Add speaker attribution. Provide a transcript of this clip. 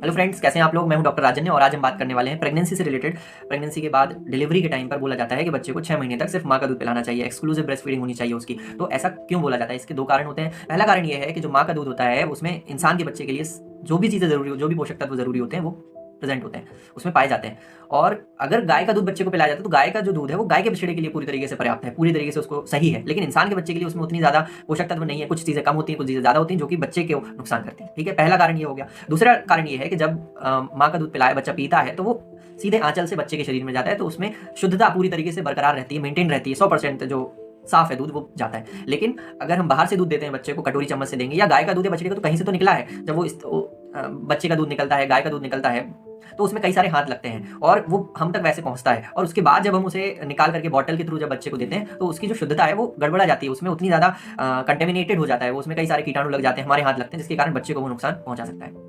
Speaker 1: Hello friends, कैसे हैं आप लोग। मैं हूं डॉक्टर राजन्य और आज हम बात करने वाले हैं प्रेगनेंसी से रिलेटेड। प्रेगनेंसी के बाद डिलीवरी के टाइम पर बोला जाता है कि बच्चे को 6 महीने तक सिर्फ माँ का दूध पिलाना चाहिए, एक्सक्लूसिव ब्रेस्ट फीडिंग होनी चाहिए उसकी। तो ऐसा क्यों बोला जाता है? इसके 2 कारण होते हैं। पहला कारण ये है कि जो माँ का दूध होता है उसमें इंसान के बच्चे के लिए जो भी चीज़ें ज़रूरी, जो भी पोषक तत्व ज़रूरी होते हैं वो प्रेजेंट होते हैं, उसमें पाए जाते हैं। और अगर गाय का दूध बच्चे को पिलाया जाता है तो गाय का जो दूध है वो गाय के बछड़े के लिए पूरी तरीके से पर्याप्त है, पूरी तरीके से उसको सही है। लेकिन इंसान के बच्चे के लिए उसमें उतनी ज़्यादा पोषक तत्व नहीं है, कुछ चीज़ें कम होती हैं, कुछ चीज़ें ज़्यादा होती हैं जो कि बच्चे को नुकसान करती हैं। ठीक है, पहला कारण ये हो गया। दूसरा कारण ये है कि जब माँ का दूध पिलाया बच्चा पीता है तो वो सीधे आंचल से बच्चे के शरीर में जाता है, तो उसमें शुद्धता पूरी तरीके से बरकरार रहती है, मेंटेन रहती है, 100% जो साफ है दूध वो जाता है। लेकिन अगर हम बाहर से दूध देते हैं बच्चे को, कटोरी चम्मच से देंगे, या गाय का दूध है बछड़े का तो कहीं से तो निकला है। जब बच्चे का दूध निकलता है, गाय का दूध निकलता है, तो उसमें कई सारे हाथ लगते हैं और वो हम तक वैसे पहुंचता है। और उसके बाद जब हम उसे निकाल करके बॉटल के थ्रू जब बच्चे को देते हैं तो उसकी जो शुद्धता है वो गड़बड़ा जाती है, उसमें उतनी ज़्यादा कंटेमिनेटेड हो जाता है, वो उसमें कई सारे कीटाणु लग जाते हैं, हमारे हाथ लगते हैं, जिसके कारण बच्चे को वो नुकसान पहुंचा सकता है।